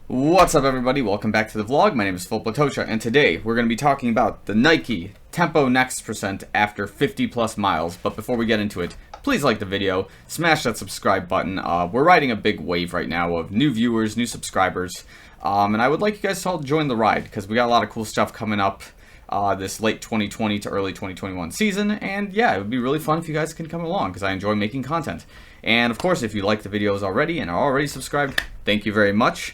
What's up, everybody? Welcome back to the vlog. My name is Filip Latocha, and today we're going to be talking about the Nike Tempo Next Percent after 50 plus miles. But before we get into it, please like the video, smash that subscribe button. We're riding a big wave right now of new viewers, new subscribers, and I would like you guys to all join the ride because we got a lot of cool stuff coming up this late 2020 to early 2021 season. And yeah, it would be really fun if you guys can come along because I enjoy making content. And of course, if you like the videos already and are already subscribed, thank you very much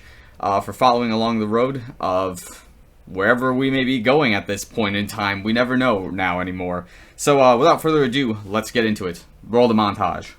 for following along the road of wherever we may be going at this point in time. We never know now anymore. So without further ado, let's get into it. Roll the montage.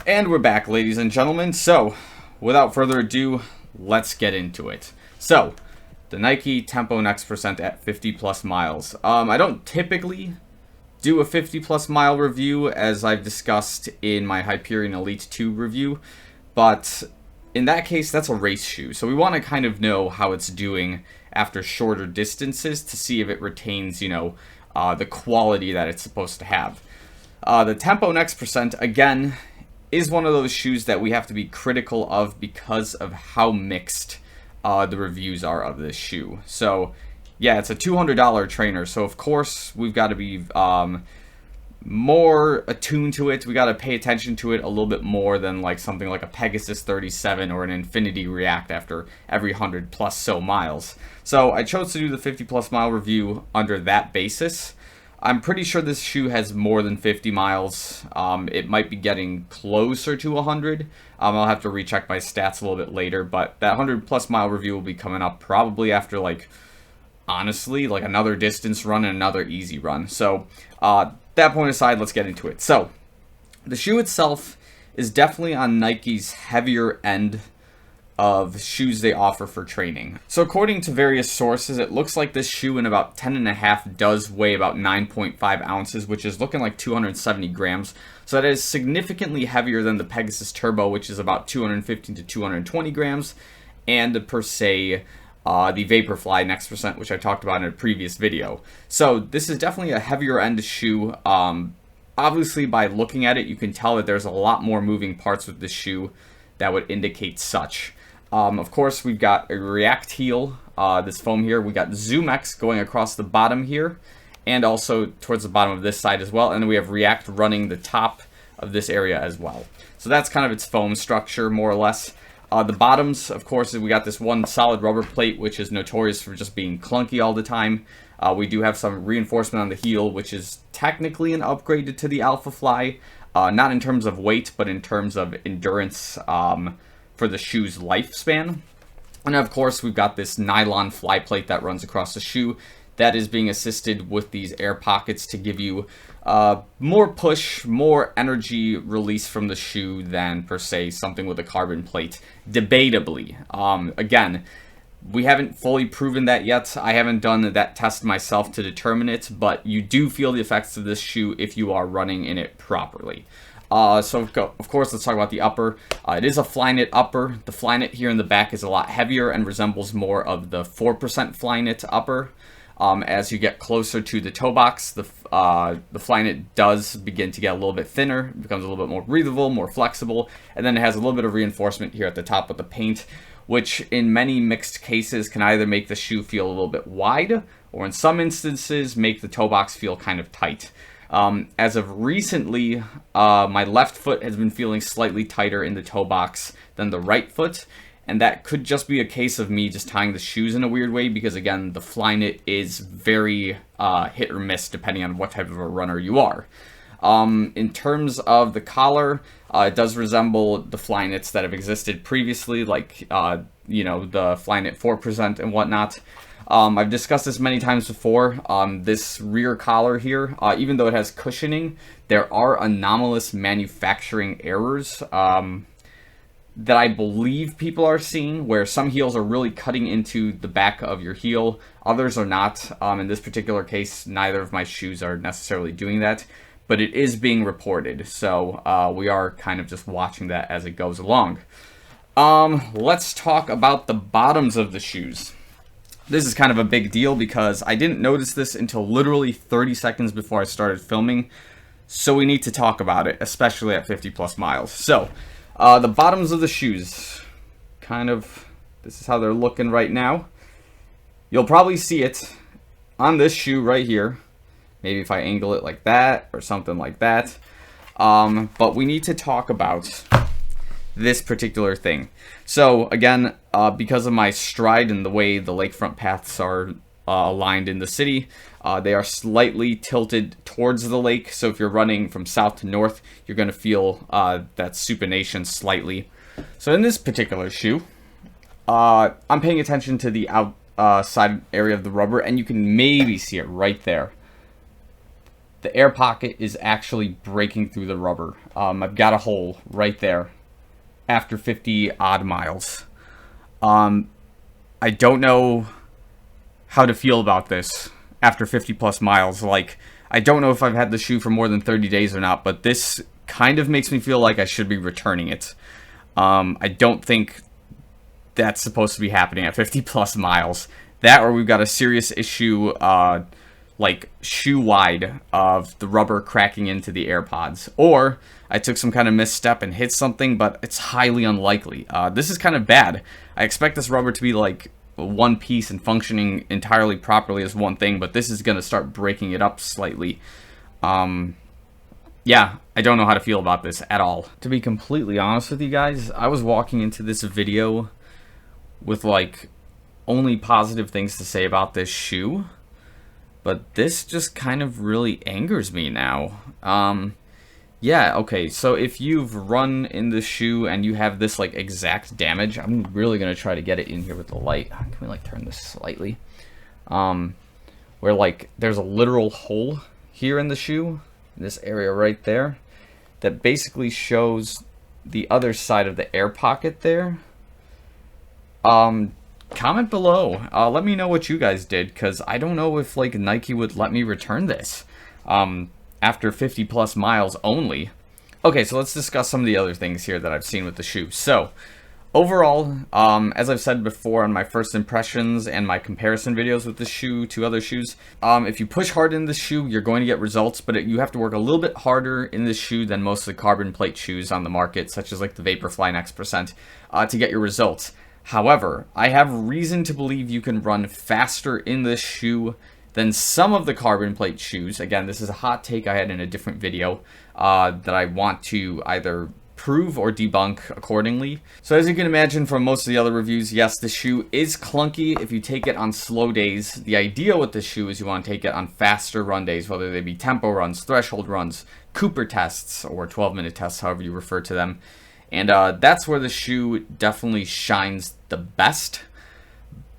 And we're back, ladies and gentlemen. So, without further ado, let's get into it. So, the Nike Tempo Next Percent at 50 plus miles. I don't typically do a 50 plus mile review, as I've discussed in my Hyperion Elite 2 review, but in that case, that's a race shoe. So we want to kind of know how it's doing after shorter distances to see if it retains, the quality that it's supposed to have. The Tempo Next Percent, again, is one of those shoes that we have to be critical of because of how mixed the reviews are of this shoe. So, yeah, it's a $200 trainer, so of course we've got to be more attuned to it. We got to pay attention to it a little bit more than like something like a Pegasus 37 or an Infinity React after every 100 plus so miles. So I chose to do the 50 plus mile review under that basis. I'm pretty sure this shoe has more than 50 miles. It might be getting closer to 100. I'll have to recheck my stats a little bit later, but that 100 plus mile review will be coming up probably after, honestly, another distance run and another easy run. So, that point aside, let's get into it. So, the shoe itself is definitely on Nike's heavier end of shoes they offer for training. So according to various sources, it looks like this shoe in about 10.5 does weigh about 9.5 ounces, which is looking like 270 grams. So that is significantly heavier than the Pegasus Turbo, which is about 215 to 220 grams, and per se, the Vaporfly Next Percent, which I talked about in a previous video. So this is definitely a heavier end shoe. Obviously, by looking at it, you can tell that there's a lot more moving parts with this shoe that would indicate such. Of course, we've got a React heel, this foam here. We got ZoomX going across the bottom here, and also towards the bottom of this side as well. And then we have React running the top of this area as well. So that's kind of its foam structure, more or less. The bottoms, of course, we got this one solid rubber plate, which is notorious for just being clunky all the time. We do have some reinforcement on the heel, which is technically an upgrade to the Alpha Fly. Not in terms of weight, but in terms of endurance for the shoe's lifespan. And of course, we've got this nylon fly plate that runs across the shoe that is being assisted with these air pockets to give you more push, more energy release from the shoe than, per se, something with a carbon plate, debatably. Again, We haven't fully proven that yet. I haven't done that test myself to determine it, but you do feel the effects of this shoe if you are running in it properly. So of course, let's talk about the upper. It is a Flyknit upper. The Flyknit here in the back is a lot heavier and resembles more of the 4% Flyknit upper. As you get closer to the toe box, the Flyknit does begin to get a little bit thinner, it becomes a little bit more breathable, more flexible, and then it has a little bit of reinforcement here at the top of the paint, which in many mixed cases can either make the shoe feel a little bit wide, or in some instances make the toe box feel kind of tight. As of recently, my left foot has been feeling slightly tighter in the toe box than the right foot, and that could just be a case of me just tying the shoes in a weird way, because again, the Flyknit is very hit or miss depending on what type of a runner you are. In terms of the collar, it does resemble the Flyknits that have existed previously, like you know, the Flyknit 4% and whatnot. I've discussed this many times before. This rear collar here, even though it has cushioning, there are anomalous manufacturing errors that I believe people are seeing, where some heels are really cutting into the back of your heel, others are not. In this particular case, neither of my shoes are necessarily doing that, but it is being reported, so we are kind of just watching that as it goes along. Let's talk about the bottoms of the shoes. This is kind of a big deal because I didn't notice this until literally 30 seconds before I started filming, so we need to talk about it, especially at 50 plus miles. So, the bottoms of the shoes, this is how they're looking right now. You'll probably see it on this shoe right here. Maybe if I angle it like that or something like that. But we need to talk about this particular thing. So again, because of my stride and the way the lakefront paths are aligned in the city, they are slightly tilted towards the lake. So if you're running from south to north, you're going to feel that supination slightly. So in this particular shoe, I'm paying attention to the outside area of the rubber, and you can maybe see it right there. The air pocket is actually breaking through the rubber. I've got a hole right there after 50 odd miles. I don't know how to feel about this after 50 plus miles. Like, I don't know if I've had the shoe for more than 30 days or not, but this kind of makes me feel like I should be returning it. I don't think that's supposed to be happening at 50 plus miles. That, or we've got a serious issue, like shoe wide, of the rubber cracking into the AirPods, or I took some kind of misstep and hit something, but it's highly unlikely. This is kind of bad. I expect this rubber to be like one piece and functioning entirely properly as one thing, but this is going to start breaking it up slightly. Yeah, I don't know how to feel about this at all. To be completely honest with you guys, I was walking into this video with like only positive things to say about this shoe, but this just kind of really angers me now. Yeah, okay, so if you've run in the shoe and you have this like exact damage, I'm really gonna try to get it in here with the light. Can we like turn this slightly? Where like there's a literal hole here in the shoe, in this area right there, that basically shows the other side of the air pocket there. Comment below. Let me know what you guys did, because I don't know if like Nike would let me return this after 50 plus miles only. Okay, so let's discuss some of the other things here that I've seen with the shoe. So overall, as I've said before on my first impressions and my comparison videos with this shoe to other shoes, if you push hard in this shoe, you're going to get results, but you have to work a little bit harder in this shoe than most of the carbon plate shoes on the market, such as like the Vaporfly Next%, to get your results. However, I have reason to believe you can run faster in this shoe than some of the carbon plate shoes. Again, this is a hot take I had in a different video that I want to either prove or debunk accordingly. So as you can imagine from most of the other reviews, yes, the shoe is clunky if you take it on slow days. The idea with this shoe is you want to take it on faster run days, whether they be tempo runs, threshold runs, Cooper tests, or 12-minute tests, however you refer to them. And that's where the shoe definitely shines the best.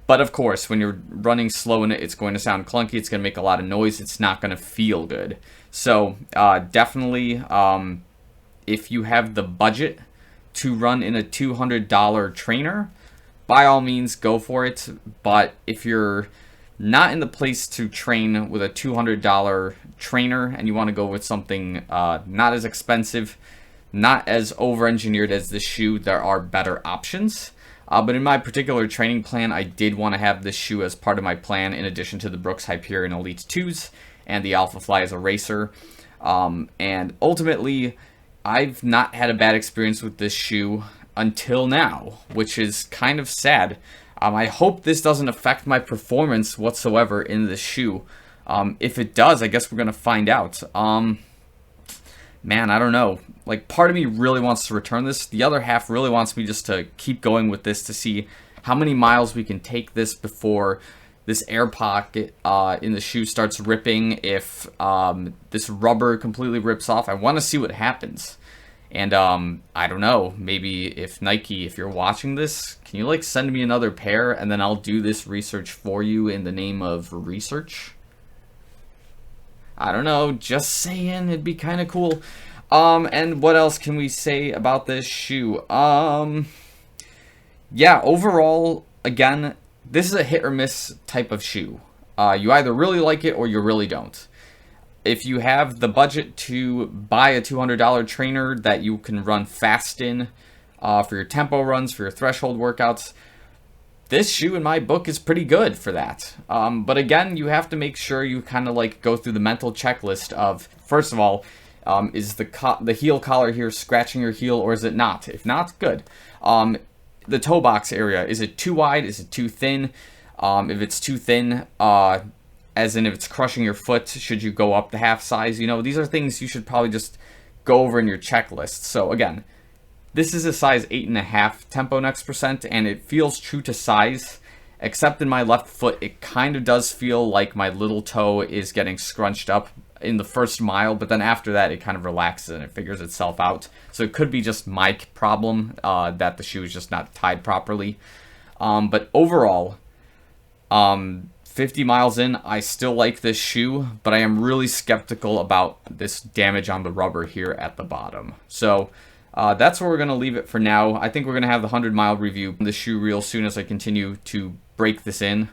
But of course, when you're running slow in it, it's going to sound clunky, it's going to make a lot of noise, it's not going to feel good. So definitely, if you have the budget to run in a $200 trainer, by all means, go for it. But if you're not in the place to train with a $200 trainer and you want to go with something not as expensive, not as over-engineered as this shoe, there are better options. But in my particular training plan, I did want to have this shoe as part of my plan in addition to the Brooks Hyperion Elite 2s and the Alpha Fly as a racer. And ultimately, I've not had a bad experience with this shoe until now, which is kind of sad. I hope this doesn't affect my performance whatsoever in this shoe. If it does, I guess we're going to find out. Man, I don't know. Like, part of me really wants to return this. The other half really wants me just to keep going with this to see how many miles we can take this before this air pocket in the shoe starts ripping. If this rubber completely rips off, I want to see what happens. And I don't know, maybe if Nike, if you're watching this, can you like send me another pair and then I'll do this research for you in the name of research? I don't know, just saying, it'd be kind of cool. And what else can we say about this shoe? Yeah, overall, again, this is a hit or miss type of shoe. You either really like it or you really don't. If you have the budget to buy a $200 trainer that you can run fast in for your tempo runs, for your threshold workouts, this shoe in my book is pretty good for that. But again, you have to make sure you kind of like go through the mental checklist of, first of all, is the heel collar here scratching your heel or is it not? If not, good. The toe box area, is it too wide? Is it too thin? If it's too thin, as in if it's crushing your foot, should you go up the half size? You know, these are things you should probably just go over in your checklist. So again, this is a size 8.5 tempo next percent, and it feels true to size, except in my left foot, it kind of does feel like my little toe is getting scrunched up in the first mile, but then after that, it kind of relaxes and it figures itself out. So it could be just my problem, that the shoe is just not tied properly. But overall, 50 miles in, I still like this shoe, but I am really skeptical about this damage on the rubber here at the bottom. So that's where we're going to leave it for now. I think we're going to have the 100-mile review of the shoe real soon as I continue to break this in.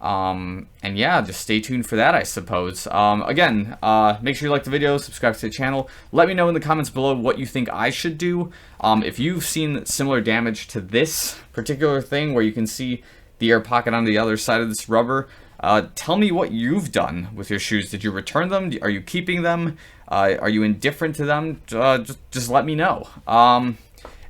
And yeah, just stay tuned for that, I suppose. Again, make sure you like the video, subscribe to the channel. Let me know in the comments below what you think I should do. If you've seen similar damage to this particular thing where you can see the air pocket on the other side of this rubber, tell me what you've done with your shoes. Did you return them? Are you keeping them? Are you indifferent to them? Just let me know. And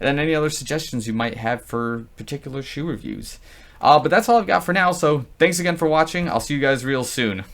then any other suggestions you might have for particular shoe reviews. But that's all I've got for now, so thanks again for watching. I'll see you guys real soon.